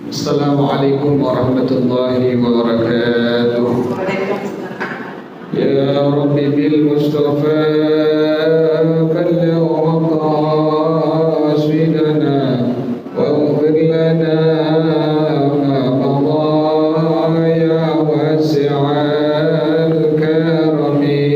Assalamualaikum warahmatullahi wabarakatuh. Ya Rabbi bil Mustafa balligh maqasidana waghfir lana ma madha ya wasi'al karami.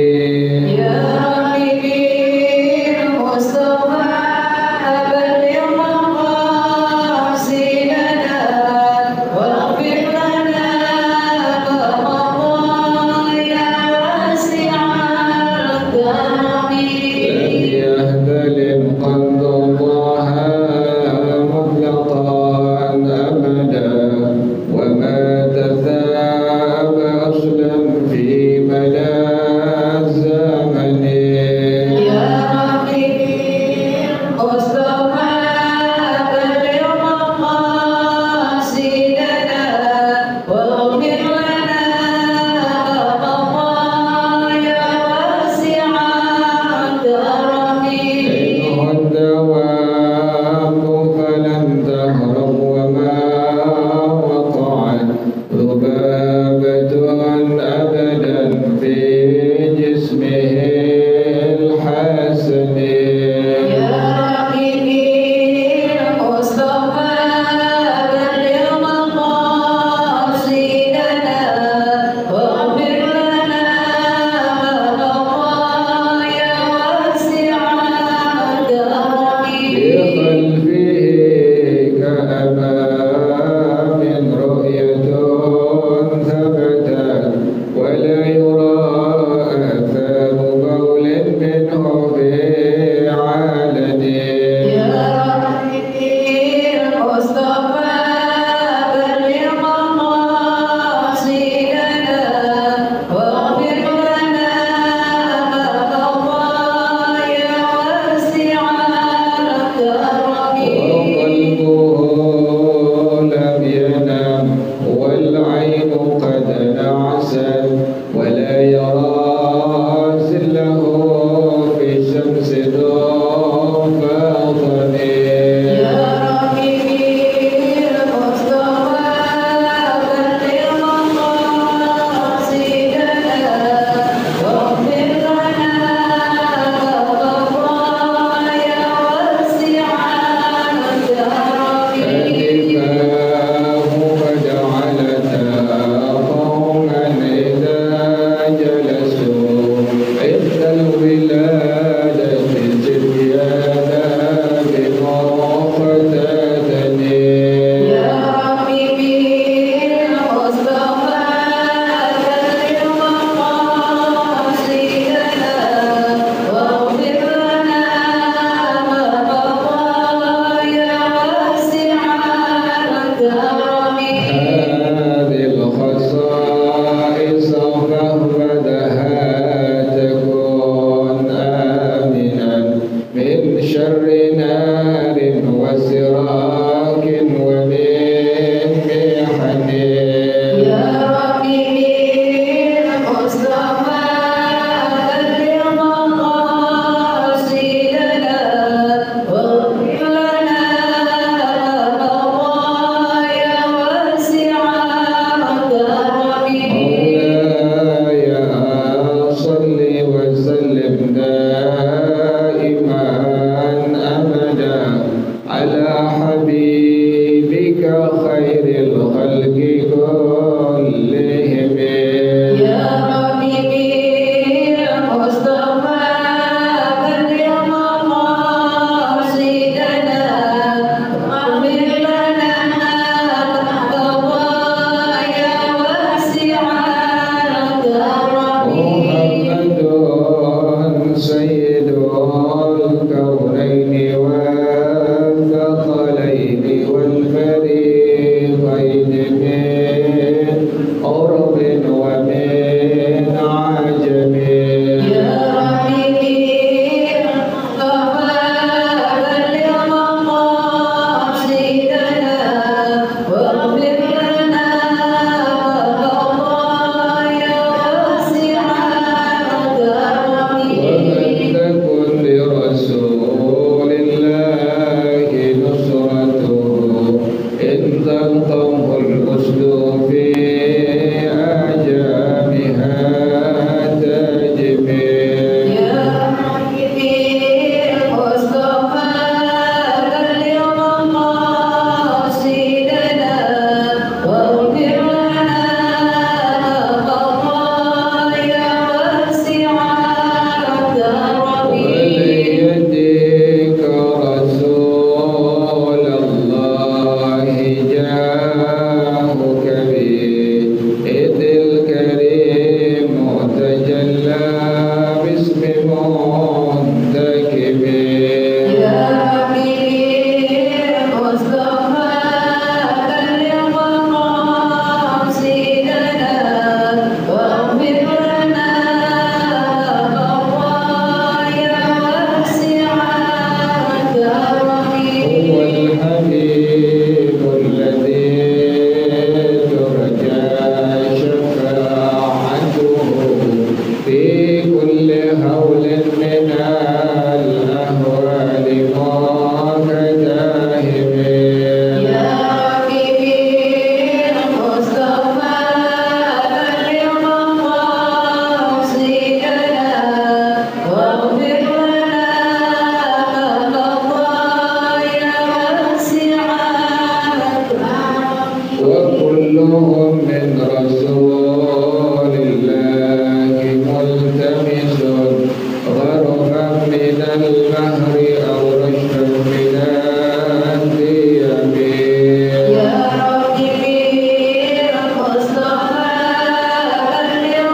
يلطم الأسد في أعجامها تجمي يا حبيبي المصطفى بلغ مقاصدنا واغفر لنا خطايا وسعة ربي وليدك رسول الله جاءك بإذ الكريم تجلى باسم منتكب يا حبيبي المصطفى بلغ مقاصدنا واغفر لنا خطايا وسعة ربي هو الحبيب الذي ترجى شفاعته في كل هول من الأهوال كداهم يا حبيبي المصطفى بلغ مقاصدنا واغفر لنا خطايا وسعة وكلهم من رسول الله ملتمس غرفا من البحر أو رشفا من الديم يا حبيبي المصطفى بلغ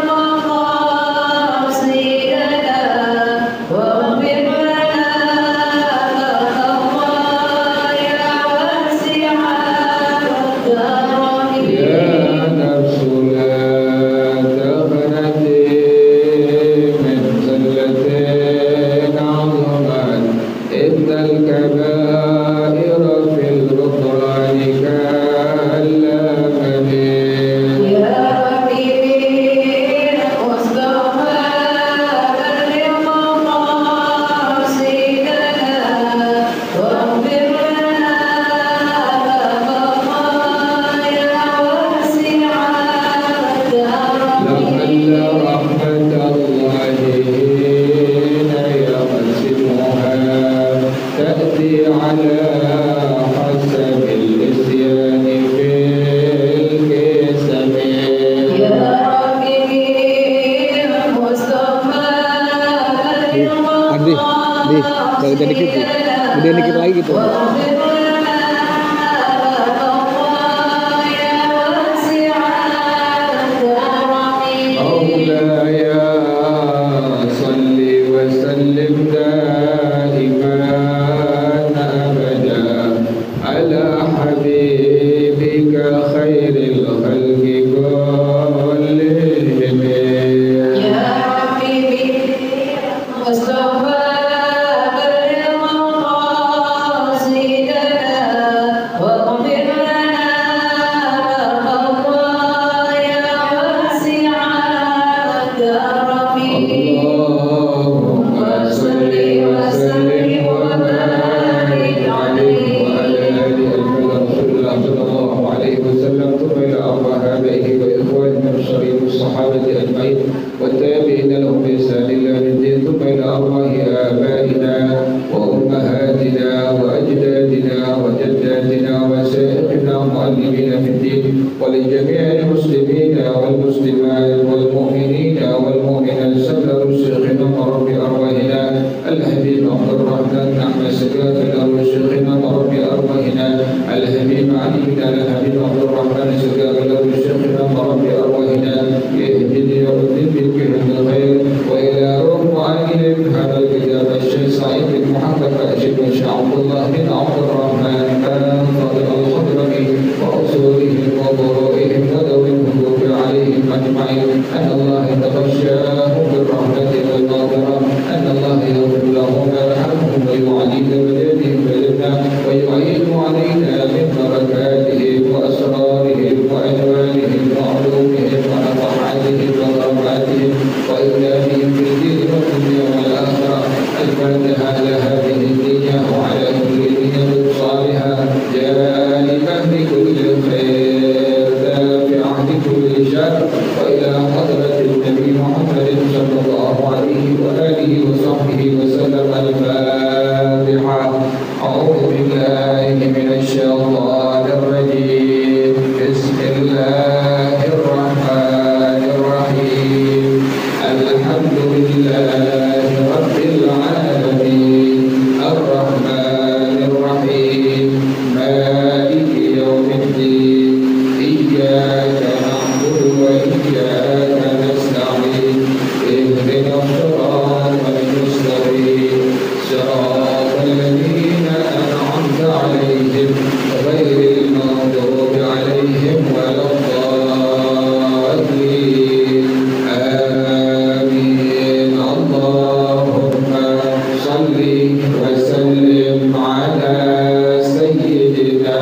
مقاصدنا واغفر لنا خطايا وسعة ربي يا نفس لا تغنتي من زلة عظمت إن الكبائر في الغفران كالأمم يا حبيبي المصطفى بلغ مقاصدنا واغفر لنا خطايا وسعة ربي لعل رحمة الله حين يقسمها تأتي على حسب الإسيان في القسم يا حبيبي المصطفى بلغ Jangan dikit Bu. Gedein dikit lagi gitu. واغفر لنا خطايا وسعة ربي مولاي صل وسلم دائما أبدا على حبيبك خير الخلق كلهم يا حبيبي مصطفى بلغ مقاصدنا واغفر لنا خطايا وسعة ربي اللهم صل وسلم وبارك عليه وعلى آله رسول الله صلى الله عليه وسلم ثم إلى أرواح آبائه وإخوانه المبشرين والصحابة أجمعين والتابعين لهم بإحسان إلى يوم الدين ثم إلى أرواح آبائنا وأمهاتنا وأجدادنا وجداتنا وسائقنا المعلمين في الدين ولجميع المسلمين والمسلمات والمؤمنين والمؤمنات سلم شيخنا ورب أرواحنا الحبيب عبد الرحمن أحمد سكاتنا وشيخنا ورب أرواحنا الحبيب علي بن الحبيب عبد الرحمن سكاتنا وشيخنا ورب أرواحنا يهدني ويهدي بكل الخير وإلى روح معين هذا الكتاب الشيخ سعيد بن محمد أشد شاء عبد الله بن عبد الرحمن فاضل الخضرمي وأصولهم وضرائهم وذوي الحقوق عليهم أجمعين أن الله يتغشاهم بالرحمة والمغفرة أن الله يغفر لهم ويرحمهم ويعلينا بيدهم بلدنا ويعين علينا من بركاته وأسراره كل خير دافعة لكل شر، وإلى حضرة النبي محمد صلى الله عليه وآله وصحبه وسلم. الفاتحة. أعوذ بالله من الشيطان الرجيم. بسم الله الرحمن الرحيم. الحمد لله رب العالمين الرحمن الرحيم مالك يوم الدين إياك نعبد وإياك نستعين اهدنا الصراط المستقيم صراط الذين أنعمت عليهم غير المغضوب عليهم ولا الضالين. آمين. اللهم صل وسلم على سيدنا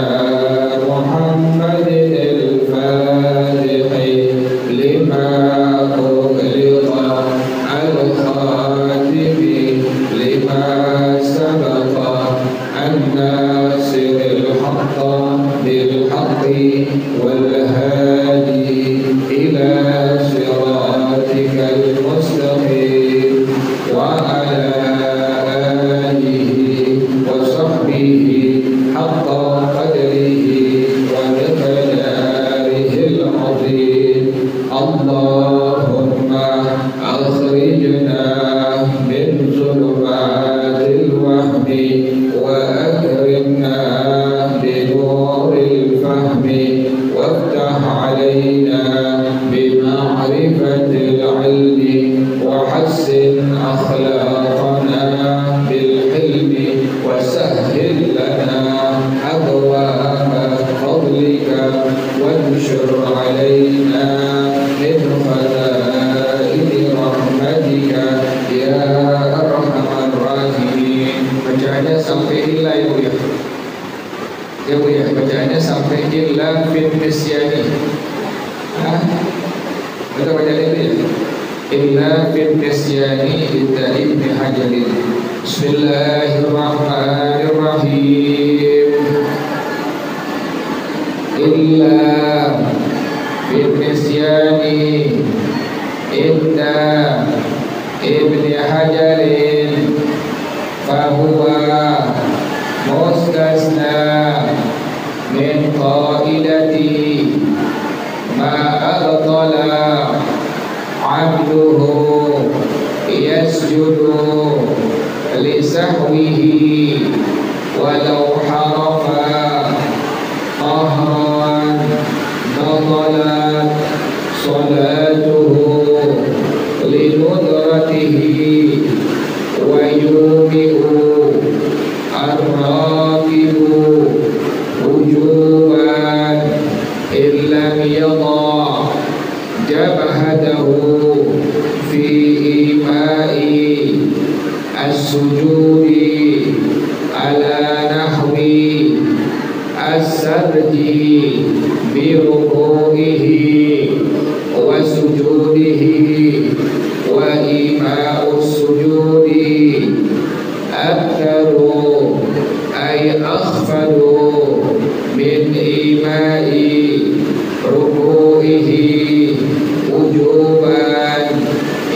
محمد الفاتح لما أغلق الخاتم لما سبق الناصر الحق بالحق والهادي إلى صراطك المستقيم وعلى آله وصحبه حق قدره ومقداره العظيم. اللهم أخرجنا من ظلمات الوهم وأكرمنا بنور الفهم وافتح علينا بمعرفة العلم وحسن أخلاقنا بالحلم وسهل لنا أبواب فضلك وانشر علينا من خزائن رحمتك يا أرحم الراحمين. Bacaannya sampai illa ya Bu ya. Ya Bu ya, bacaannya sampai illa fin nisyani. Kita baca itu ya. Illa fin nisyani inda Ibnu Hajar. Bismillahirrahmanirrahim. Illa fin nisyani inda Ibnu Hajar fahuwa mustasna min qaidati ma abtala abduhu yasjudu li sahwihi walau harafa qahran batalat salatuhu linudratihi wa yubi'u ar-raqibu wujuban illam yada jabhatahu fi ima'i as-sujudi ala nahwi as-sarji bi ruku'ihi wa sujudihi wa ima'u as-sujudi aktaru ay akhfaru min ima'i ruku'ihi wujuban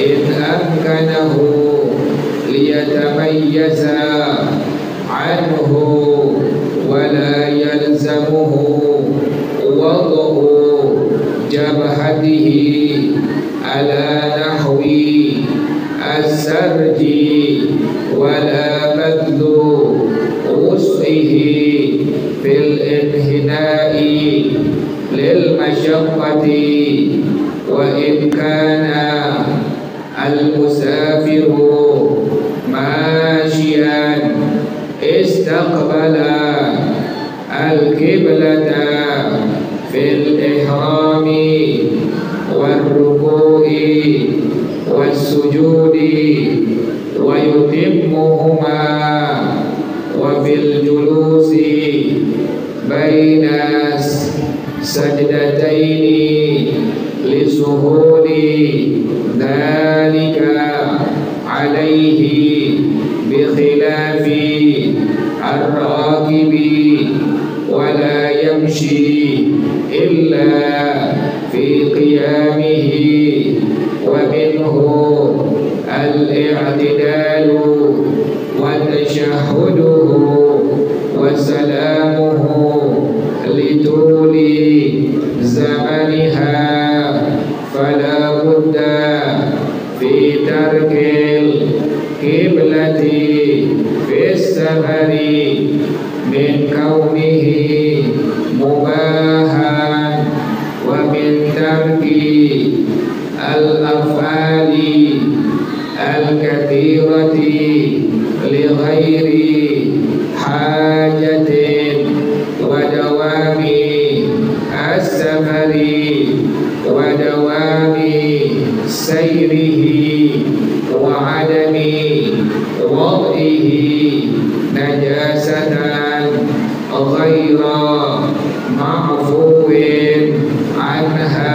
in amkanahu liyatamayyaza anhu wa la yalzamuhu wad'u jabhatihi ala nahwi as-sarji wa la badlu wus'ihi fil inhina'i lil masyaqqati wa in kana al-musafiru mashiyan istaqbala al-qiblata fil ihrami wal ruku'i was sujudi wa yutimmuhuma wa fil julusi baina sajdataini li suhuli dhalika alaihi bi khilafi ar-rakibi wa la yamshi إلا في قيامه ومنه الاعتدال وتشهده وسلامه لطول زمنها فلا بد في ترك القبلة في السفر من كونه مباحا ومن ترك الأفعال الكثيرة لغير حاجة ودوام السفر ودوام سيره وعدم وضعه نجاسة غير معفو عنها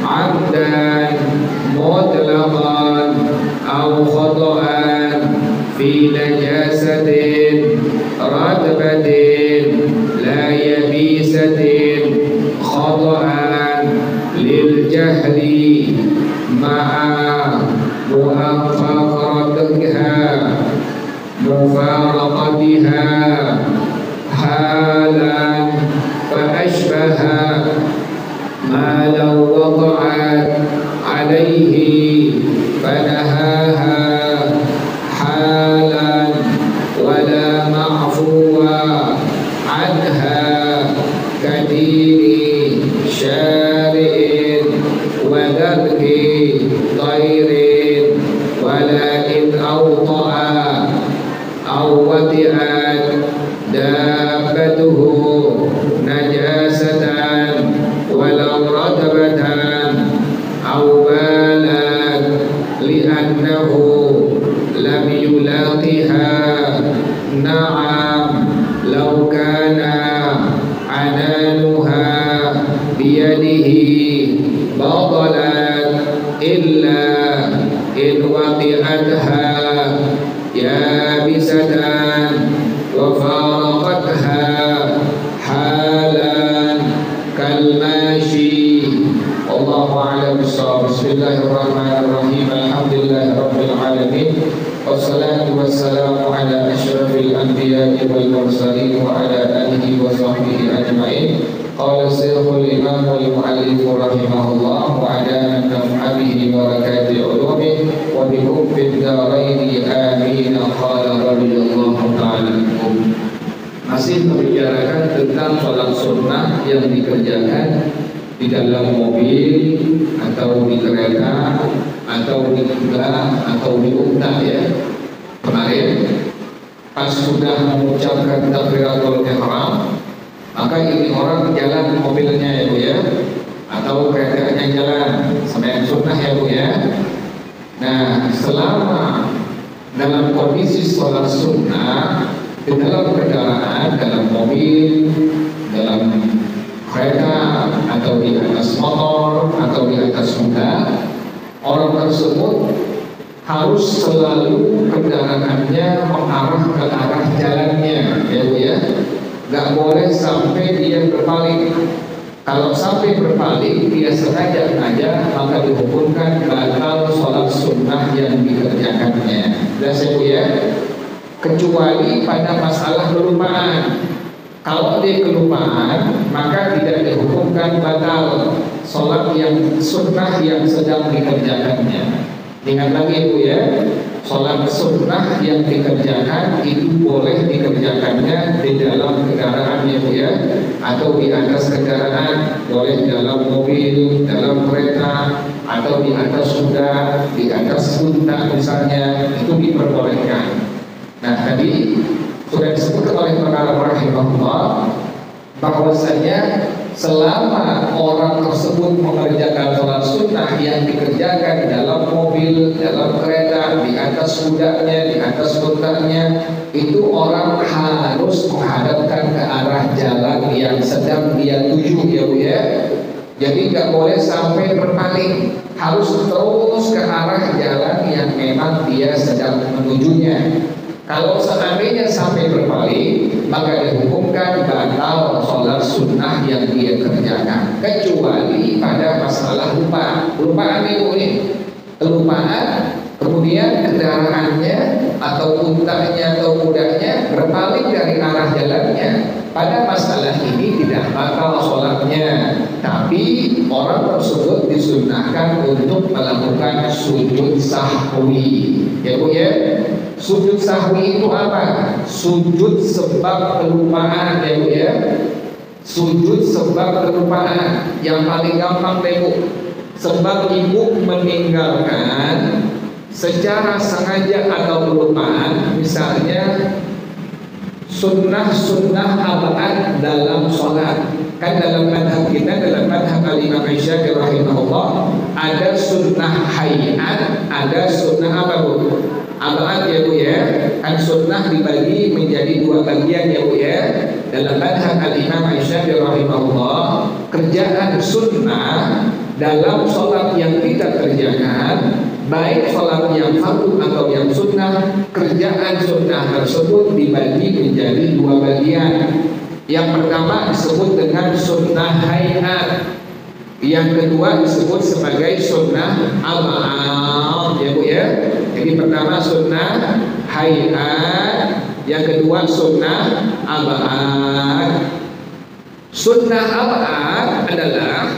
عمدا مطلقا أو خطأ في نجاسة رتبة لا يبيسة خطأ للجهل مع مفارقتها حالا فأشبه ما لو وقعت عليه فنهاها حالا ولا معفو عنها كدين شارع وذبح طير ولكن أوطأ أو وطئت دابته نجاسة ولو رتبة أو بالت لأنه لم يلاقها نعم لو كان عنانها بيده بطلت إلا إن وطئتها يابسة وفارقتها حالا كالماشي والله أعلم بالصواب. بسم الله الرحمن الرحيم الحمد لله رب العالمين والصلاة والسلام على أشرف الأنبياء والمرسلين وعلى آله وصحبه أجمعين. قال الشيخ الإمام المؤلف رحمه الله وعلى نفع به بركات علومه وبكم في الدارين آمين. قال رضي الله تعالى عنكم. Masih membicarakan tentang sholat sunnah yang dikerjakan di dalam mobil atau di kereta atau di kuda atau di unta ya. Kemarin pas sudah mengucapkan takbiratul ihram maka ini orang jalan mobilnya ya Bu ya, atau keretanya jalan sembahyang sunnah ya Bu ya. Nah selama dalam kondisi sholat sunnah di dalam kendaraan, dalam mobil, dalam kereta atau di atas motor atau di atas kuda, orang tersebut harus selalu kendaraannya mengarah ke arah jalannya ya Bu ya. Gak boleh sampai dia berpaling. Kalau sampai berpaling dia sengaja maka dihukumkan batal sholat sunnah yang dikerjakannya. Jelas ya Bu ya. Kecuali pada masalah kelupaan. Kalau dia kelupaan maka tidak dihukumkan batal sholat yang sunnah yang sedang dikerjakannya. Ingat lagi Bu ya, sholat sunnah yang dikerjakan itu boleh dikerjakannya di dalam kendaraannya Bu ya, atau di atas kendaraan, boleh dalam mobil, dalam kereta, atau di atas kuda, di atas unta misalnya, itu diperbolehkan. Nah tadi sudah disebut oleh para rahimahullah bahwasanya selama orang tersebut mengerjakan sholat sunnah yang dikerjakan dalam mobil, dalam kereta, di atas kudanya, di atas untanya, itu orang harus menghadapkan ke arah jalan yang sedang dia tuju ya Bu ya. Jadi nggak boleh sampai berpaling, harus terus ke arah jalan yang memang dia sedang menujunya. Kalau seandainya sampai berpaling, maka dihukumkan batal sholat sunnah yang dia kerjakan, kecuali pada masalah lupa. Kelupaan ini, kelupaan, kemudian kendaraannya atau untanya atau kudanya berpaling dari arah jalannya. Pada masalah ini tidak batal sholatnya, tapi orang tersebut disunnahkan untuk melakukan sujud sahwi. Ya Bu ya. Sujud sahwi itu apa? Sujud sebab kelupaan, ya Bu ya. Sujud sebab kelupaan yang paling gampang deh Bu. Sebab ibu meninggalkan secara sengaja atau kelupaan, misalnya sunnah abad dalam sholat. Kan dalam madhab kita, dalam madhab Al-Imam Syafi'i rahimahullah, ada sunnah hayat, ada sunnah apa Bu? Abad ya Bu ya. Kan sunnah dibagi menjadi dua bagian ya Bu ya. Dalam madhab Al-Imam Syafi'i rahimahullah, kerjaan sunnah dalam sholat yang kita kerjakan, baik sholat yang fardu atau yang sunnah, kerjaan sunnah tersebut dibagi menjadi dua bagian. Yang pertama disebut dengan sunnah hayat, yang kedua disebut sebagai sunnah abad, ya Bu ya. Jadi pertama sunnah hayat, yang kedua sunnah abad. Sunnah abad adalah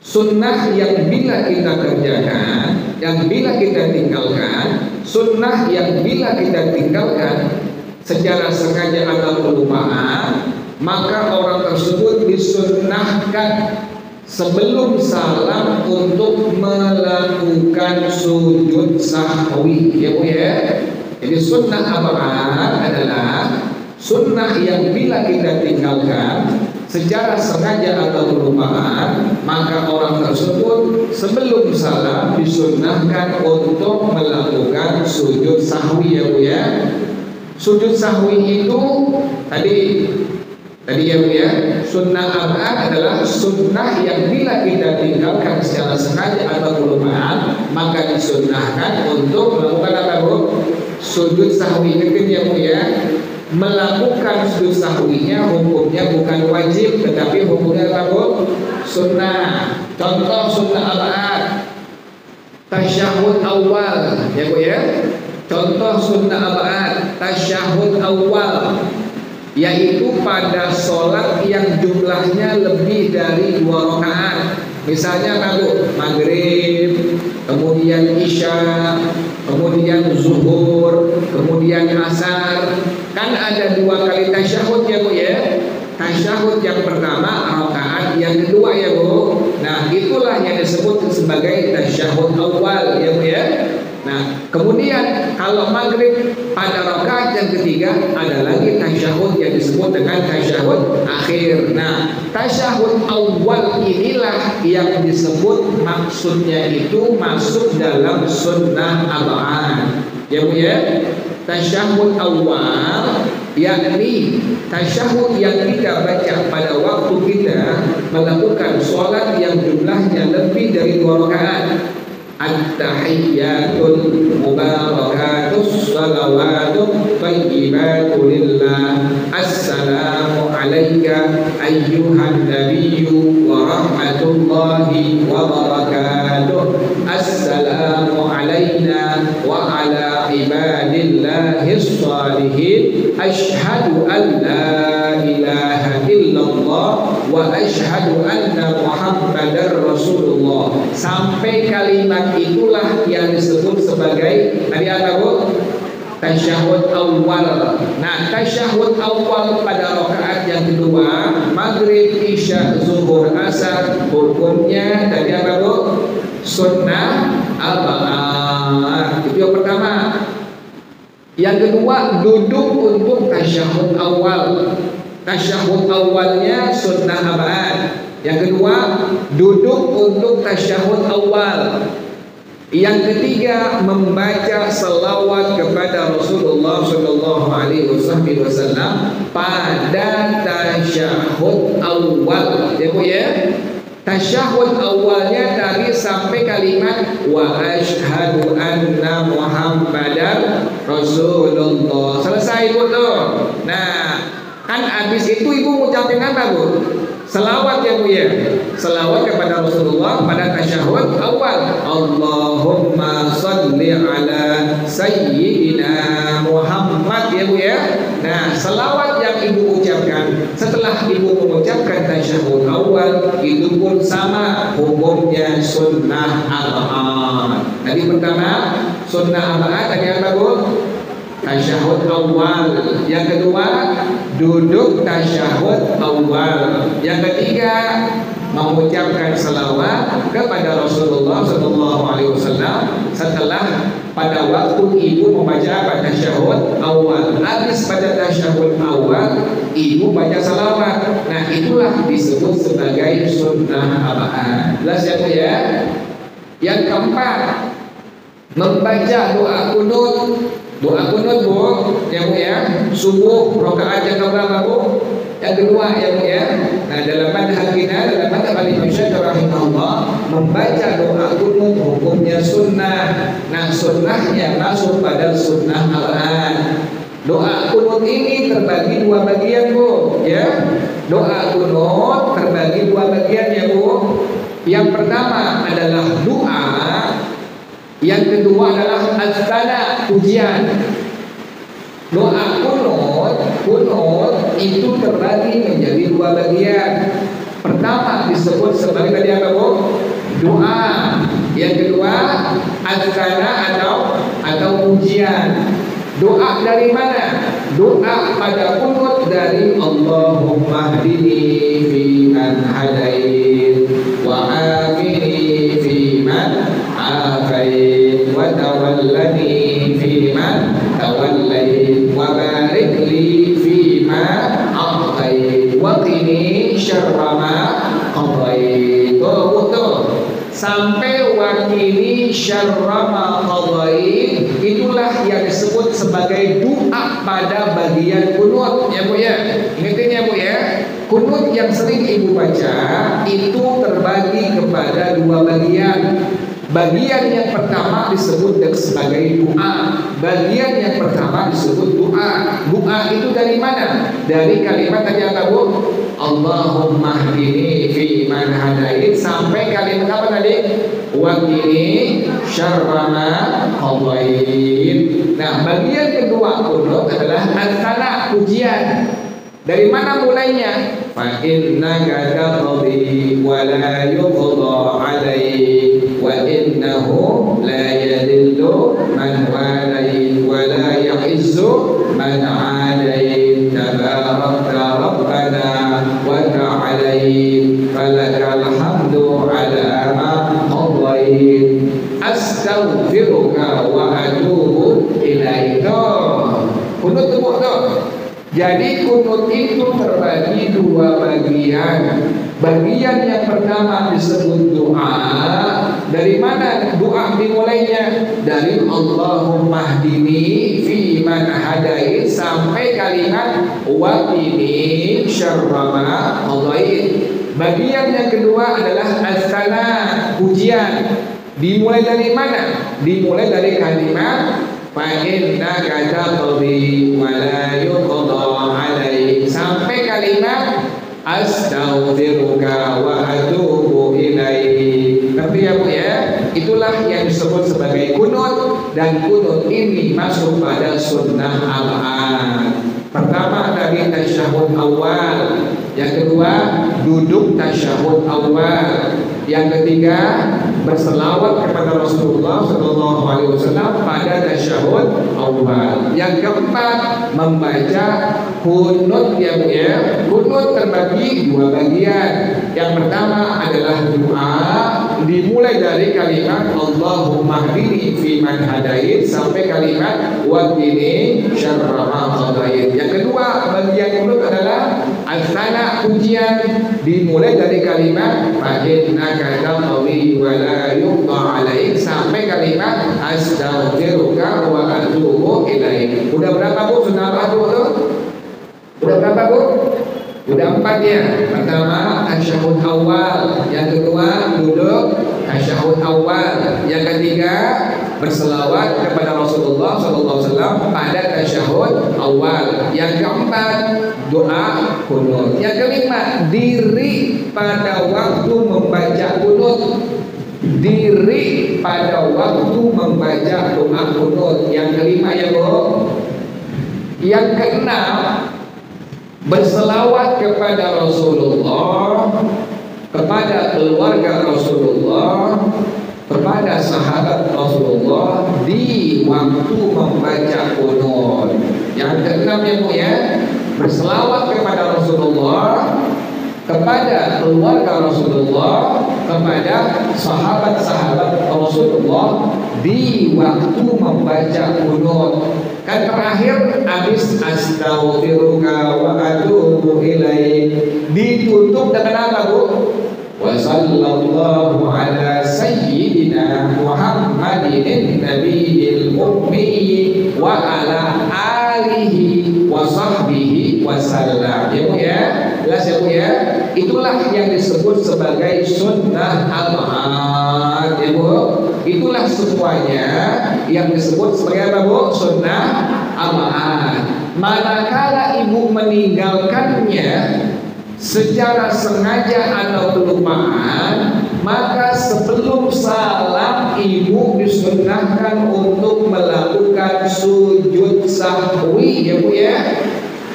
sunnah yang bila kita kerjakan, yang bila kita tinggalkan, sunnah yang bila kita tinggalkan secara sengaja atau kelupaan, maka orang tersebut disunnahkan sebelum salam untuk melakukan sujud sahwi, ya Bu ya. Jadi sunnah abad adalah sunnah yang bila kita tinggalkan secara sengaja atau kelupaan, maka orang tersebut sebelum salam disunnahkan untuk melakukan sujud sahwi, ya Bu ya. Sujud sahwi itu tadi ya Bu ya, sunnah abad adalah sunnah yang bila kita tinggalkan secara sengaja atau kelupaan, maka disunnahkan untuk melakukan apa Bu? Sujud sahwi. Ya Bu ya. Melakukan sujud sahwinya hukumnya bukan wajib, tetapi hukumnya apa Bu? Sunnah. Contoh sunnah abad, tasyahud awal, ya Bu ya. Contoh sunnah abad, tasyahud awal, yaitu pada sholat yang jumlahnya lebih dari 2 rakaat. Misalnya apa Bu? Maghrib, kemudian isya, kemudian zuhur, kemudian asar. Kan ada 2 kali tasyahud ya Bu ya. Tasyahud yang pertama rakaat yang kedua ya Bu. Nah itulah yang disebut sebagai tasyahud awal ya Bu ya. Nah kemudian kalau maghrib pada rakaat yang ketiga ada lagi tasyahud yang disebut dengan tasyahud akhir. Nah tasyahud awal inilah yang disebut maksudnya itu masuk dalam sunnah abad ya Bu ya. Tasyahud awal yakni tasyahud yang kita baca pada waktu kita melakukan sholat yang jumlahnya lebih dari 2 rakaat. At-tahiyyatul mubarakatus salawatut thayyibatu lillah. Assalamu alayka ayyuhan nabiyyu wa rahmatullahi wa barakatuh. Assalamu alayna wa ala ibadillahis shalihin. Asyhadu an la ilaha illallah wa asyhadu anna Muhammadar Rasulullah. Sampai kalimat itulah yang disebut sebagai tadi apa Bu? Tasyahud awal. Nah tasyahud awal pada rakaat yang kedua, maghrib, isya, zuhur, asar, hukumnya tadi apa Bu? Sunnah abad. Itu yang pertama. Yang kedua duduk untuk tasyahud awal. Tasyahud awalnya sunnah abad. Yang kedua duduk untuk tasyahud awal. Yang ketiga membaca selawat kepada Rasulullah Shallallahu Alaihi Wasallam pada tasyahud awal. Ya Bu ya. Tasyahud awalnya tadi sampai kalimat wa asyhadu anna Muhammadar Rasulullah. Selesai Bu tuh. Nah, kan habis itu Ibu ngucapin apa Bu? Selawat ya Bu ya. Selawat kepada Rasulullah pada tasyahud awal. Allahumma shalli ala sayyidina Muhammad ya Bu ya. Nah, selawat yang Ibu ucapkan setelah Ibu mengucapkan tasyahud awal itu pun sama hukumnya sunnah arba'ah. Tadi pertama sunnah arba'ah tadi apa Bu? Tasyahud awal. Yang kedua duduk tasyahud awal. Yang ketiga mengucapkan selawat kepada Rasulullah SAW setelah pada waktu Ibu membaca apa? Tasyahud awal. Habis pada tasyahud awal Ibu baca selawat. Nah, itulah disebut sebagai sunnah arba'ah. Jelas ya Bu ya? Yang keempat, membaca doa kunut. Doa kunut Bu, ya Bu ya. Subuh rakaat yang keberapa Bu? Yang kedua ya Bu ya. Nah, dalam madhab kita, dalam madhab Imam Syafi'i rahimahullah, membaca doa kunut hukumnya sunnah. Nah, sunnahnya masuk pada sunnah al-an. Doa kunut ini terbagi dua bagian Bu, ya. Doa kunut terbagi dua bagian ya Bu. Yang pertama adalah doa, yang kedua adalah astana, pujian. Doa kunut itu terbagi menjadi dua bagian. Pertama disebut sebagai tadi apa Bu? Doa. Yang kedua astana atau pujian. Doa dari mana? Doa pada kunut dari Allahumma hdini fi man hadait wa afini fi man afait wa tawallani fi man tawallait wa barik li fi ma a'tait wa qini syarra ma qadait. Tuh sampai wakini syarra ma qadait, itulah yang disebut sebagai doa pada bagian kunut ya Bu ya. Ingatin ya Bu ya, kunut yang sering Ibu baca itu terbagi kepada dua bagian. Bagian yang pertama disebut sebagai doa. Bagian yang pertama disebut doa. Doa itu dari mana? Dari kalimat tadi apa Bu? Allahumma hdini fi man hadait sampai kalimat apa tadi? Wa qini syarra ma qadait. Nah, bagian kedua kunut adalah astana, pujian. Dari mana mulainya? Fa innaka taqdi wa la yuqda alaik wa innahu la yadillu man walait wa la ya'izzu man adait tabarakta rabbana wa ta'alait falakal hamdu ala ma qadait astaghfiruka wa atubu ilaik. Kunut tuh. Jadi kunut itu terbagi dua bagian. Bagian yang pertama disebut doa. Dari mana doa dimulainya? Dari Allahumma hdini fi man hadait sampai kalimat wa qini syarra ma qadait. Bagian yang kedua adalah astana, pujian. Dimulai dari mana? Dimulai dari kalimat fa innaka taqdi wa la yuqda alaik sampai kalimat astaghfiruka wa atubu ilaik. Ngerti ya Bu ya? Itulah yang disebut sebagai kunut, dan kunut ini masuk pada sunnah al-an. Pertama tadi tasyahud awal, yang kedua duduk tasyahud awal, yang ketiga berselawat kepada Rasulullah SAW pada tasyahud awal, yang keempat membaca kunut ya Bu ya. Kunut terbagi dua bagian. Yang pertama adalah doa, dimulai dari kalimat Allahumma hdini fi man hadait sampai kalimat wa qini syarra ma qadait. Yang kedua bagian kunut adalah astana, pujian, dimulai dari kalimat fa innaka taqdi wa la yuqda alaik sampai kalimat astaghfiruka wa atubu ilaik. Udah berapa Bu? Sudah apa Bu? Udah berapa Bu? Sudah 4 ya. Pertama tasyahud awal, yang kedua duduk tasyahud awal, yang ketiga berselawat kepada Rasulullah SAW pada tasyahud awal, yang keempat doa kunut, yang kelima diri pada waktu membaca kunut, diri pada waktu membaca doa kunut, yang kelima ya Bu. Yang keenam berselawat kepada Rasulullah, kepada keluarga Rasulullah, kepada sahabat Rasulullah di waktu membaca kunut. Yang keenam ya Bu ya, berselawat kepada Rasulullah, kepada keluarga Rasulullah, kepada sahabat-sahabat Rasulullah di waktu membaca kunut. Kan terakhir habis astaghfiruka wa atubu ilaik, ditutup dengan apa Bu? Wa sallallahu ala sayyidina Muhammadin nabiyil ummi wa ala alihi wa sahbihi wa sallam. Ya Bu ya, jelas ya Bu ya. Itulah yang disebut sebagai sunnah al-ma'ad ya Bu. Itulah semuanya yang disebut sebagai apa Bu? Sunnah al-ma'ad. Manakala ibu meninggalkannya secara sengaja atau kelupaan, maka sebelum salam ibu disunnahkan untuk melakukan sujud sahwi ya Bu ya.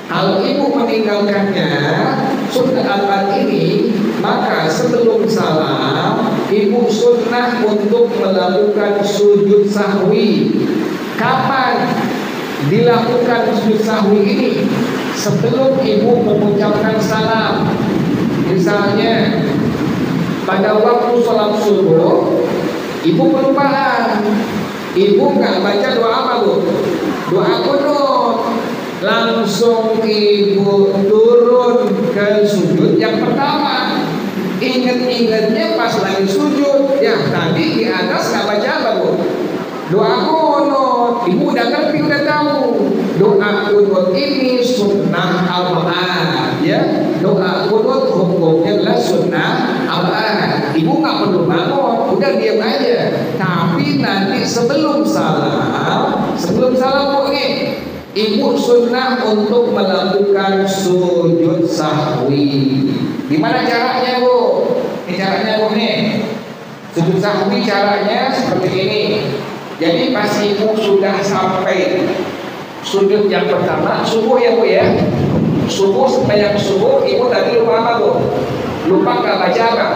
Kalau ibu meninggalkannya sunnah al-ma'ad ini, maka sebelum salam ibu sunnah untuk melakukan sujud sahwi. Kapan dilakukan sujud sahwi ini? Sebelum ibu mengucapkan salam. Misalnya pada waktu sholat subuh ibu kelupaan, ibu nggak baca doa apa Bu? Doa kunut. Langsung ibu turun ke sujud yang pertama. Ingat-ingatnya pas lagi sujud, ya tadi di atas nggak baca apa Bu? Doa kunut. Ibu udah ngerti, udah tahu. Doa kunut ini sunnah al-ma'ad ya. Doa kunut hukumnya adalah sunnah al-ma'ad. Ibu nggak perlu bangun, udah diam aja. Tapi nanti sebelum salam Bu nih, ibu sunnah untuk melakukan sujud sahwi. Gimana caranya Bu? Ini caranya Bu nih. Sujud sahwi caranya seperti ini. Jadi pas ibu sudah sampai sujud yang pertama, subuh ya Bu ya. Subuh sampai yang subuh, ibu tadi lupa apa Bu? Lupa nggak baca apa?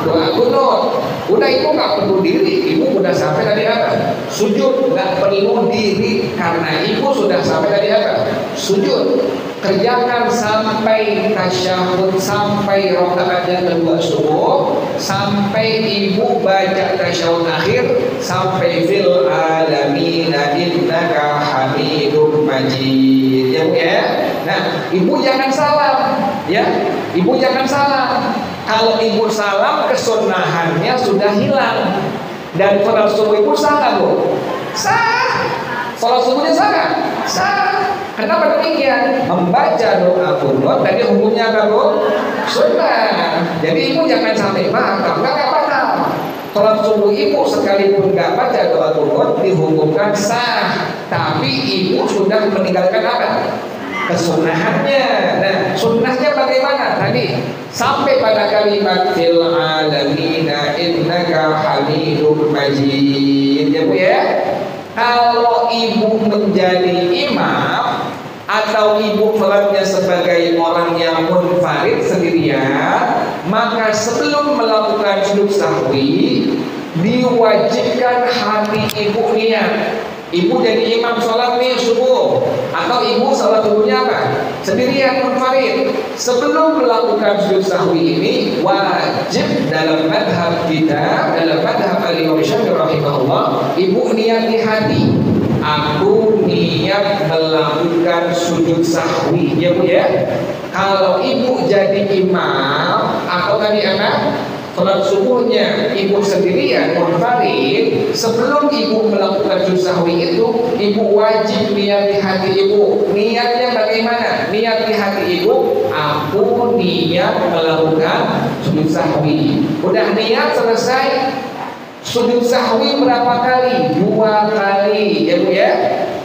Doa kunut. Udah ibu nggak perlu diri, ibu udah sampai tadi apa? Sujud, nggak perlu diri karena ibu sudah sampai tadi apa? Sujud. Kerjakan sampai tasyahud, sampai rakaat yang kedua subuh, sampai ibu baca tasyahud akhir, sampai fil alamina innaka hamidum majid. Ya Bu ya. Nah, ibu jangan salam, ya. Ibu jangan salam. Kalau ibu salam, kesunahannya sudah hilang. Dan sholat subuh ibu sah nggak Bu? Sah. Sholat subuhnya sah nggak? Sah. Kenapa demikian? Membaca doa kunut tadi hukumnya apa Bu? Sunnah. Jadi ibu jangan sampai batal, nggak batal. Sholat subuh ibu sekalipun nggak baca doa kunut dihukumkan sah. Tapi ibu sudah meninggalkan apa? Kesunahannya. Nah, sunnahnya bagaimana? Tadi sampai pada kalimat fil alamina innaka hamidum majid. Ya Bu ya. Kalau ibu menjadi imam atau ibu sholatnya sebagai orang yang munfarid sendirian, maka sebelum melakukan sujud sahwi diwajibkan hati ibu niat. Ibu jadi imam sholat nih subuh, atau ibu sholat subuhnya apa? Sendirian munfarid. Sebelum melakukan sujud sahwi ini wajib dalam madhab kita, dalam madhab al-Imam Syafi'i rahimahullah, ibu niat di hati, aku niat melakukan sujud sahwi. Ya Bu ya. Kalau ibu jadi imam atau tadi anak Salat subuhnya ibu sendirian munfarid, sebelum ibu melakukan sujud sahwi itu, ibu wajib niat di hati ibu. Niatnya bagaimana? Niat di hati ibu, aku niat melakukan sujud sahwi. Udah niat selesai, sujud sahwi berapa kali? 2 kali ya Bu ya.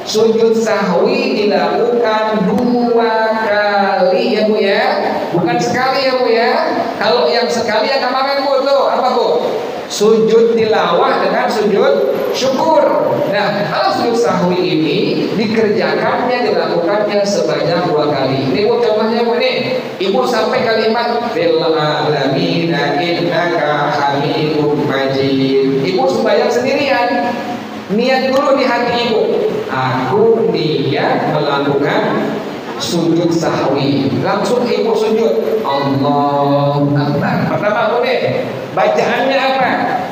Sujud sahwi dilakukan 2 kali ya Bu ya, bukan sekali ya Bu ya. Kalau yang sekali yang kemarin Bu tuh apa Bu? Sujud tilawah dengan sujud syukur. Nah, kalau sujud sahwi ini dikerjakannya, dilakukannya sebanyak 2 kali. Ini Bu contohnya Bu nih. Ibu sampai kalimat fil alamina innaka hamidum majid. Ibu sembahyang sendirian. Niat dulu di hati ibu, aku niat melakukan sujud sahwi. Langsung ibu sujud, Allahu Akbar. Pertama boleh. Bacaannya apa?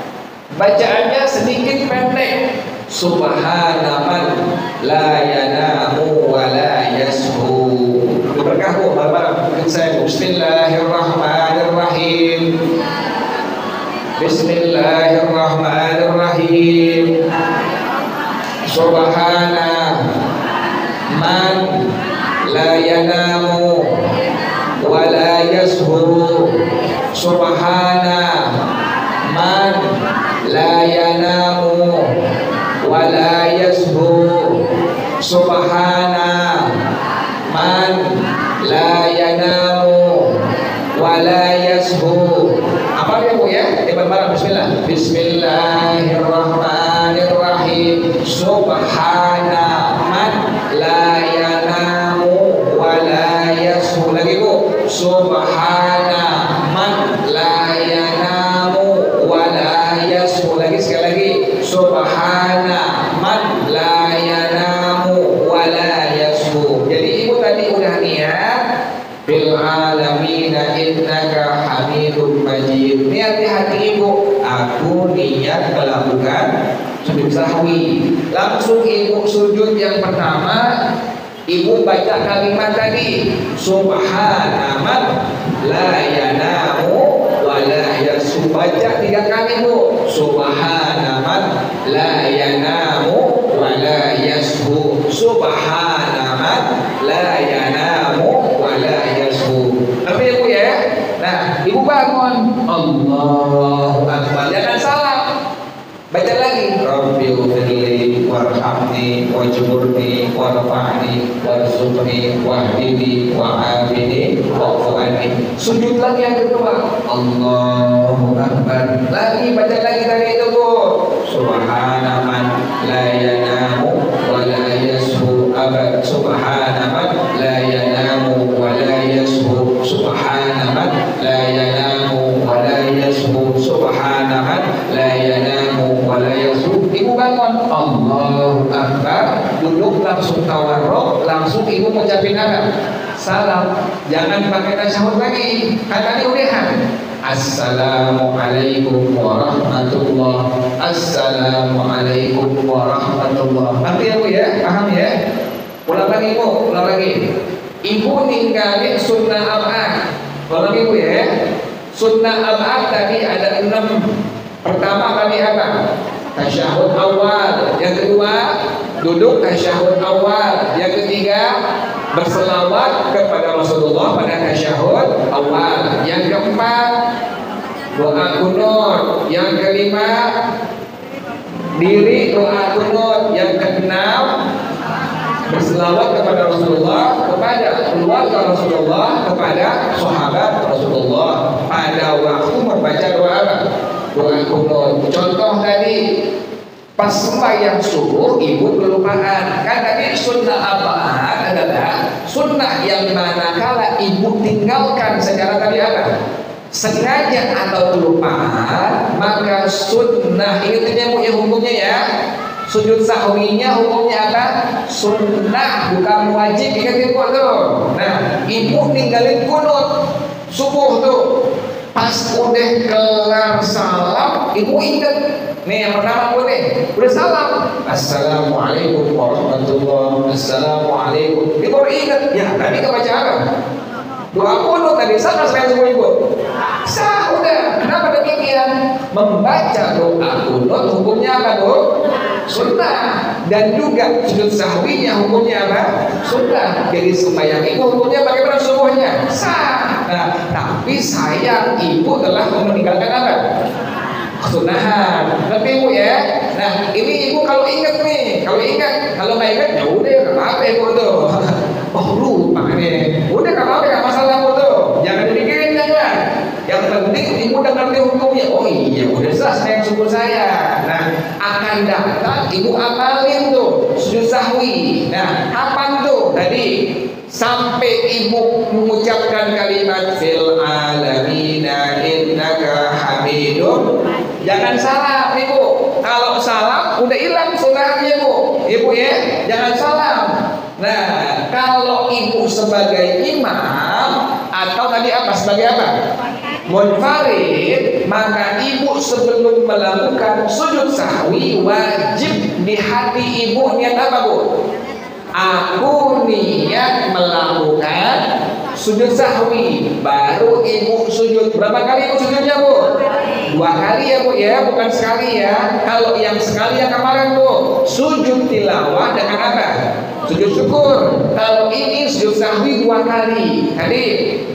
Bacaannya sedikit pendek. Subhanaman la yanamu wa la yashu. Berkah Bu, bareng saya. Bismillahirrahmanirrahim. Bismillahirrahmanirrahim. Subhana man la yanamu wa la yashu. Subhana man la yanamu wa la yashu. Subhana man la yanamu wa la yashu. Apa ya Bu ya? Bareng bismillah. Bismillahirrahmanirrahim. Subhana man la yanamu wa la yashu. Lagi Bu. Subhana man la yanamu wa la yashu. Lagi sekali lagi. Subhana man la yanamu wa la yashu. Jadi ibu tadi udah niat bil alamina innaka hamidum majid. Niat di hati ibu, aku niat melakukan sujud sahwi. Langsung ibu sujud yang pertama, ibu baca kalimat tadi, subhanaman la yanamu wa la yashu. Baca 3 kali Bu. Subhanaman la yanamu wa la yashu. Subhanaman la yanamu wa la yashu. Ngerti ya Bu ya? Nah, ibu bangun, Allahu Akbar. Jangan salah. Baca lagi, Rabbighfirli warhamni wajburni warfa'ni warzuqni wahdini wa'afini wa'fu'ani. Sujud lagi yang kedua, Allahu Akbar. Lagi baca lagi dari itu Bu. Subhanaman la yanamu wa la yashu abad. Subhanaman la yanamu wa la yashu. Subhanaman la yanamu wa la yashu. Subhanaman la yanamu wa la yashu. Ibu bangun, Allahu Akbar. Duduk langsung tawarruk, langsung ibu mengucapin apa? Salam. Jangan pakai tasyahud lagi. Kan tadi udahan. Assalamualaikum warahmatullah. Assalamualaikum warahmatullah. Nanti ya Bu ya, paham ya? Ulang lagi Bu, ulang lagi. Ibu ninggalin sunnah ab'ad. Ulang lagi Bu ya. Sunnah ab'ad tadi ada 6. Pertama kali apa? Tasyahud awal. Yang kedua, duduk tasyahud awal. Yang ketiga, berselawat kepada Rasulullah pada tasyahud awal. Yang keempat, doa kunut. Yang kelima, diri doa kunut. Yang keenam, berselawat kepada Rasulullah, kepada keluarga Rasulullah, kepada sahabat Rasulullah pada waktu membaca doa apa? Doa kunut. Contoh tadi pas sembahyang subuh ibu kelupaan. Kan tadi sunnah ab'ad adalah sunnah yang manakala ibu tinggalkan secara tadi apa? Sengaja atau kelupaan, maka sunnah ingatnya Bu ya hukumnya ya. Sujud sahwinya hukumnya apa? Sunnah, bukan wajib. Ingat ibu tuh. Nah, ibu ninggalin kunut subuh tuh. Pas udah kelar salam, ibu ingat. Nih yang pertama boleh. Udah salam, Assalamualaikum warahmatullahi. Assalamualaikum. Ibu baru ingat. Ya tadi kebaca apa? Doa kunut tadi. Sama sekali semua ibu. Sah udah. Kenapa demikian? membaca doa kunut hukumnya apa Bu? Sunnah. Dan juga sujud sahwinya hukumnya apa? Sunnah. Jadi sembahyang itu hukumnya bagaimana subuhnya? Sah. Nah, tapi sayang ibu telah meninggalkan apa? Sunahan. Ngerti Bu ya? Nah, ini ibu kalau ingat nih, kalau nggak ingat ya udah nggak apa-apa ibu tuh. Oh lupa nih, udah nggak apa-apa, nggak masalah Bu tuh. Jangan dipikirin, jangan. Yang penting ibu udah ngerti hukumnya. Oh iya, udah selesai yang syukur saya. Nah, akan datang ibu amalin tuh sujud sahwi. Nah, kapan tuh? Tadi sampai ibu mengucapkan kalimat fil alamina innaka hamidun. Jangan salah ibu. Kalau salah udah hilang sunnahnya Bu. Ibu ya, jangan salah. Nah, kalau ibu sebagai imam atau tadi apa sebagai apa? Munfarid, maka ibu sebelum melakukan sujud sahwi wajib di hati ibu niat apa Bu? Aku niat melakukan sujud sahwi, baru ibu sujud. Berapa kali ibu sujudnya Bu? 2 kali ya Bu ya, bukan sekali ya. Kalau yang sekali yang kemarin Bu, sujud tilawah dengan apa? Sujud syukur. Kalau ini sujud sahwi 2 kali. Tadi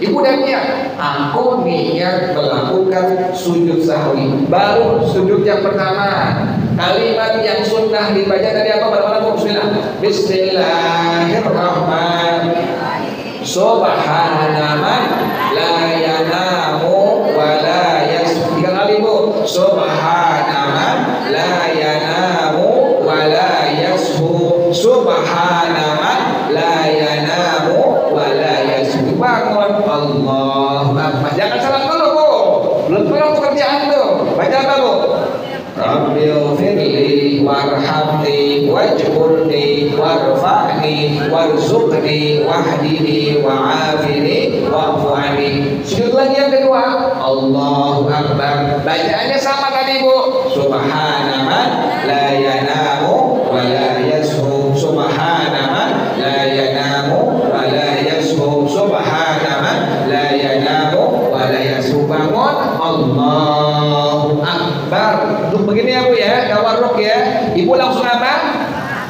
ibu udah niat, aku niat melakukan sujud sahwi, baru sujud yang pertama. Kalimat yang sunnah dibaca tadi apa? Berapa? Bismillah. Bismillahirrahmanirrahim. Subhana man la yanamu wa la yasbih. 3 kali Bu. Subhana man la yanamu wa la yasbih. Subhana man la yanamu wa la yasbih. Bangun Allahu Akbar. Jangan salah dulu Bu. Belum kelar pekerjaan tuh. Baca apa Bu? Rabbil firli warhamni wajburni warfa'ni warzuqni wahdini wa'afini wa'fu'ani. Sujud lagi yang kedua, Allahu Akbar. Bacaannya sama tadi Bu. Subhana man la yanamu wa la yashu. Subhana man la yanamu wa la yashu. Subhana man la yanamu wa la yashu. Bangun Allahu Akbar. Duduk begini ya Bu ya, tawarruk ya. Ibu langsung apa?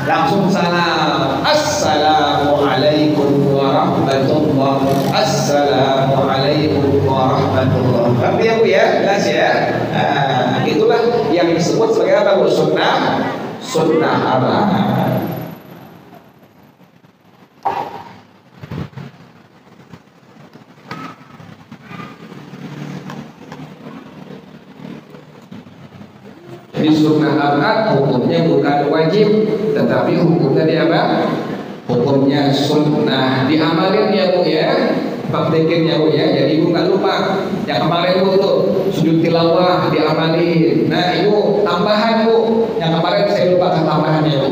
Langsung salam. Assalamualaikum warahmatullahi. Assalamualaikum warahmatullahi. Ngerti ya Bu ya? Jelas ya? Nah, itulah yang disebut sebagai apa Bu? Sunnah. Sunnah apa? Di sunnah akad hukumnya bukan wajib, tetapi hukumnya dia apa? Hukumnya sunnah. Diamalin ya Bu ya, praktekin ya Bu ya. Jadi ibu nggak lupa. Yang kemarin Bu tuh sujud tilawah diamalin. Nah ibu tambahan Bu. Yang kemarin saya lupa tambahannya Bu.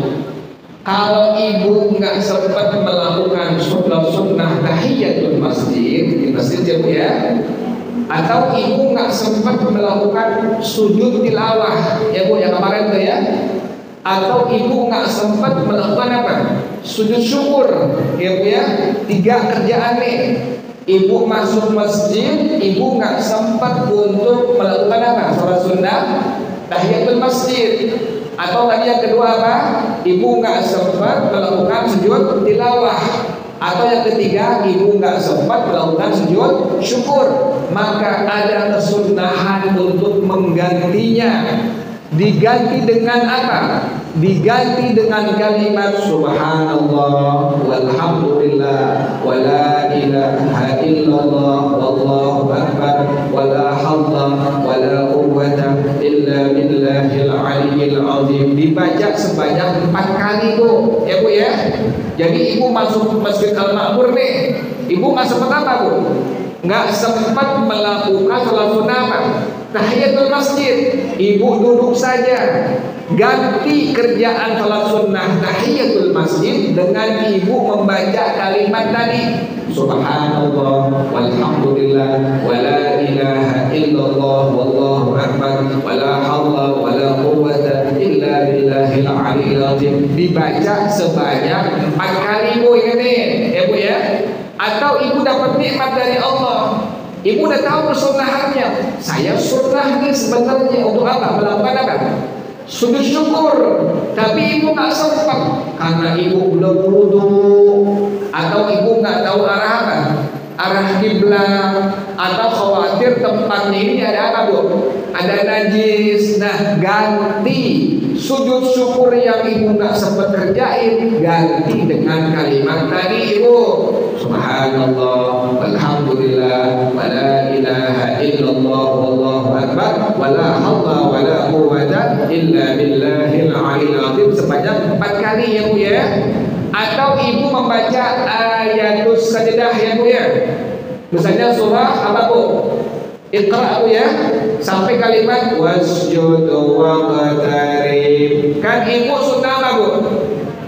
Kalau ibu nggak sempat melakukan sunnah tahiyatul masjid di masjid ya Bu ya, atau ibu nggak sempat melakukan sujud tilawah ya Bu yang kemarin tuh ya, atau ibu nggak sempat melakukan apa? Sujud syukur ya Bu ya. 3 kerjaan nih. Ibu masuk masjid, ibu nggak sempat untuk melakukan apa? Salat sunnah tahiyatul masjid. Atau tadi yang kedua apa? Ibu nggak sempat melakukan sujud tilawah. Atau yang ketiga, ibu nggak sempat melakukan sujud syukur, maka ada kesunahan untuk menggantinya. Diganti dengan apa? Diganti dengan kalimat subhanallah walhamdulillah wala ilaha illallah wallahu akbar wala hawla wala quwwata illa billahil aliyyil azim. Dibaca sebanyak 4 kali Bu ya Bu ya. Jadi ibu masuk Masjid Al-Ma'mur nih, ibu nggak sempat apa Bu? Nggak sempat melakukan sholat sunnah apa? Tahiyatul masjid. Ibu duduk saja. Ganti kerjaan sholat sunnah tahiyatul masjid dengan ibu membaca kalimat tadi. Subhanallah walhamdulillah wala ilaha illallah wallahu akbar wala hawla wala quwwata illa billahil aliyyil azim. Dibaca sebanyak 4 kali Bu, ingetin ya Bu ya. Atau ibu dapat nikmat dari Allah, Ibu udah tahu kesunahannya. Saya sunnah nih sebenarnya untuk apa? Melakukan apa? Sujud syukur. Tapi ibu nggak sempat karena ibu belum wudu, atau ibu nggak tahu arah apa? Arah kiblat, atau khawatir tempatnya ini ada apa, Bu? Ada najis. Nah, ganti sujud syukur yang ibu nggak sempat kerjain, ganti dengan kalimat tadi, Ibu. Subhanallah, walhamdulillah, wa la ilaha illallah, wallahu akbar, wa la hawla wa la quwwata illa billahil aliyil azim sebanyak 4 kali ya, Bu ya. Atau ibu membaca ayatus sajdah ya, Bu ya. Misalnya surah apa, Bu? Iqra, Bu ya, sampai kalimat wasjud waqtarib. Kan ibu sunnah apa, Bu?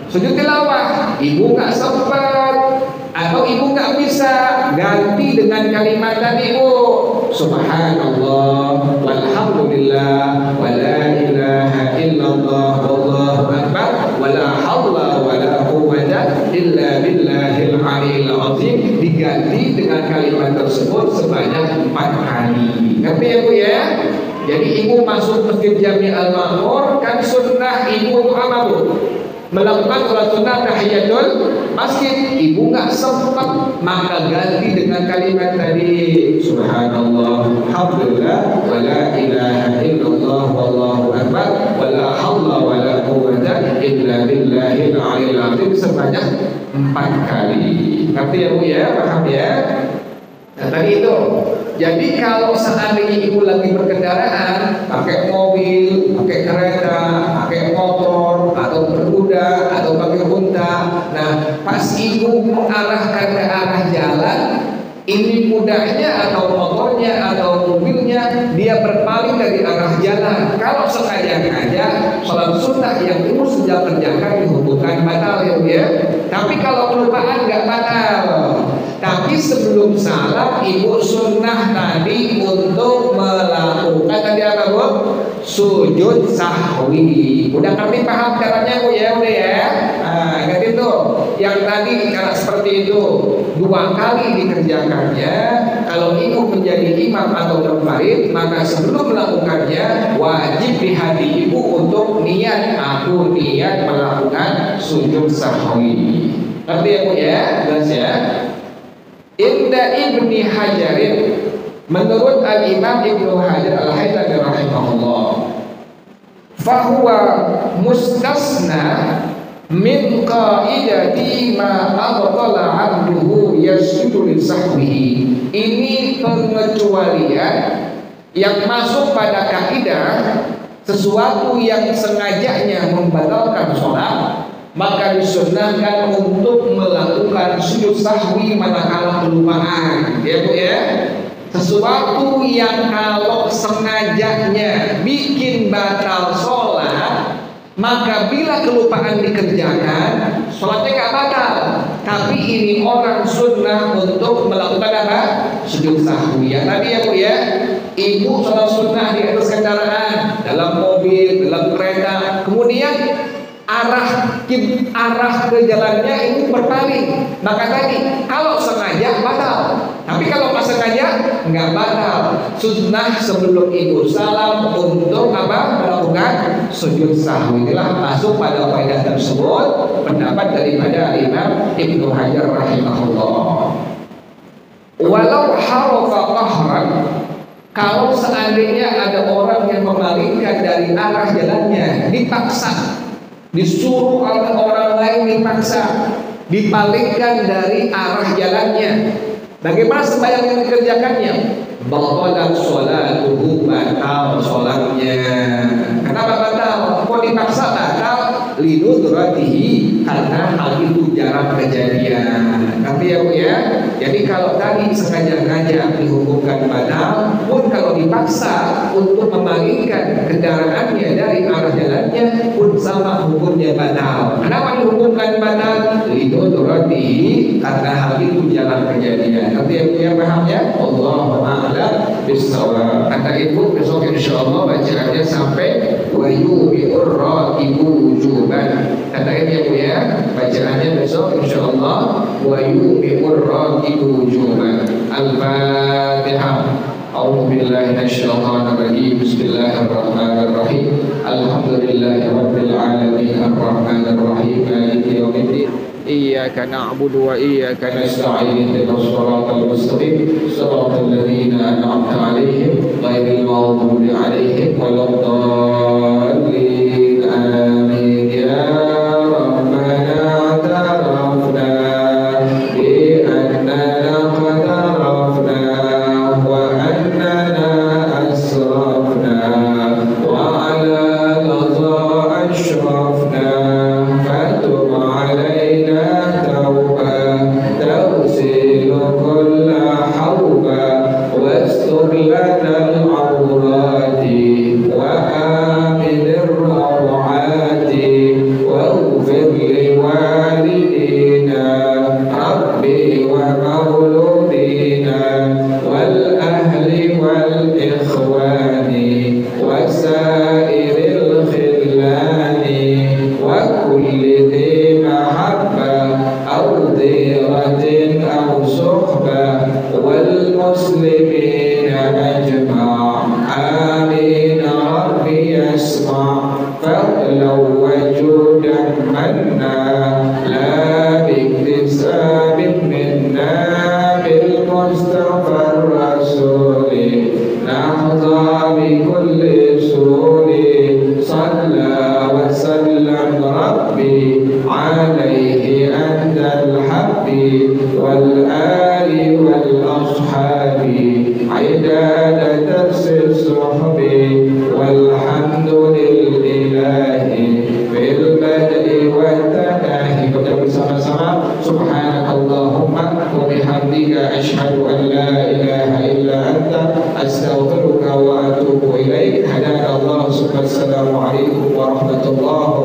Sujud tilawah. Ibu nggak sempat atau ibu nggak bisa, ganti dengan kalimat tadi, Bu. Subhanallah, walhamdulillah, wa la ilaha illallah, wallahu akbar, wa la hawla wa la quwwata illa billahil aliyil azim. Diganti dengan kalimat tersebut sebanyak 4 kali. Ngerti ya, Bu ya? Jadi ibu masuk masjid Jami Al-Ma'mur, kan sunnah ibu untuk apa, Bu? Melakukan sholat sunnah tahiyatul masjid. Ibu nggak sempat, maka ganti dengan kalimat tadi, subhanallah, alhamdulillah, wa la ilaha illallah, wallahu akbar, wa la hawla wa la quwwata illa billahil aliyil azim sebanyak 4 kali. Ngerti ya, Bu ya? Paham ya? Nah, tadi itu. Jadi kalau seandainya ibu lagi berkendaraan, pakai mobil, pakai kereta, pakai motor, atau berkuda, atau pakai unta, nah pas ibu mengarahkan ke arah jalan, ini kudanya atau motornya atau mobilnya dia berpaling dari arah jalan. Kalau sengaja-sengaja sholat sunnah yang ibu sedang kerjakan dihukumkan batal ya, Bu ya. Tapi kalau kelupaan nggak batal. Tapi sebelum salat ibu sunnah tadi untuk melakukan tadi apa, Bu? Sujud sahwi. Udah kami paham caranya, Bu ya, udah ya. Nah, ingat itu. Yang tadi cara seperti itu 2 kali dikerjakannya. Kalau ibu menjadi imam atau munfarid, maka sebelum melakukannya wajib di hati ibu untuk niat, aku niat melakukan sujud sahwi. Ngerti ya, Bu ya? Jelas ya? Inda Ibni Hajarin, menurut Al-Imam Ibnu Hajar Al-Haytami rahimahullah, fahuwa mustasna min qaidati ma abtala 'abduhu yasjudu li sahwihi. Ini pengecualian yang masuk pada kaidah sesuatu yang sengajanya membatalkan sholat, maka disunnahkan untuk melakukan sujud sahwi manakala kelupaan, ya, Bu ya. Sesuatu yang kalau sengajanya bikin batal sholat, maka bila kelupaan dikerjakan, sholatnya nggak batal. Tapi ini orang sunnah untuk melakukan apa? Sujud sahwi. Ya tadi ya, Bu ya. Ibu sholat sunnah di atas kendaraan, dalam mobil, dalam kereta, kemudian arah ke jalannya ini berpaling, maka tadi kalau sengaja batal. Tapi kalau nggak sengaja nggak batal. Sunnah sebelum ibu salam untuk apa? Melakukan sujud sahwi. Inilah masuk pada kaidah tersebut pendapat daripada Imam Ibnu Hajar rahimahullah. Walau harafa qahran, kalau seandainya ada orang yang memalingkan dari arah jalannya, dipaksa, disuruh oleh orang lain, dipaksa, dipalingkan dari arah jalannya, bagaimana sembahyang yang dikerjakannya? Batalat sholatuhu, batal sholatnya. Kenapa batal? Kok dipaksa batal? Linudratihi, karena hal itu jarang kejadian. Tapi ya, Bu ya. Jadi kalau tadi sengaja-sengaja dihukumkan batal, pun kalau dipaksa untuk memalingkan kendaraannya dari arah jalannya pun sama hukumnya batal. Kenapa dihukumkan batal? Linudratihi, karena hal itu jalan kejadian. Nanti yang pahamnya Allahu a'lam bishawab. Kata ibu besok insyaallah bacaannya sampai wa yubi'ur raqibu wujuban. Kata ibu ya, bacaannya besok insyaallah wa yubi'ur raqibu wujuban. Al-Fatihah. أعوذ بالله من الشيطان الرجيم بسم الله الرحمن الرحيم الحمد لله رب العالمين الرحمن الرحيم مالك يوم الدين إياك نعبد وإياك نستعين اهدنا الصراط المستقيم صراط الذين أنعمت عليهم غير المغضوب عليهم ولا الضالين آمين يا ربنا اعترفنا بأننا قد عرفنا وأننا أسرفنا وعلى لظى أشرفنا فتب علينا توبة تغسل كل حوبة واستر لنا العورات وآمن الروعات واغفر لوالدينا ربي ومولودينا والأهل والإخوان وسائر الخلان وكل ذي محبة أو ضيرة أو صحبة والمسلمين أجمع آمين ربي يسمع فضلا وجودا منا لا باكتساب منا بالمصطفى الرسول نحظى بكل سرور صلى وسلم ربي عليه أنت الحق والآل والأصحاب عداد درس الصحب والحمد لله في البدء والتناهي. Kita bersama-sama subhanakallahumma wa bihamdika asyhadu an la ilaha illa anta astaghfiruka wa atubu ilaik. Hadana Allah. Assalamualaikum warahmatullahi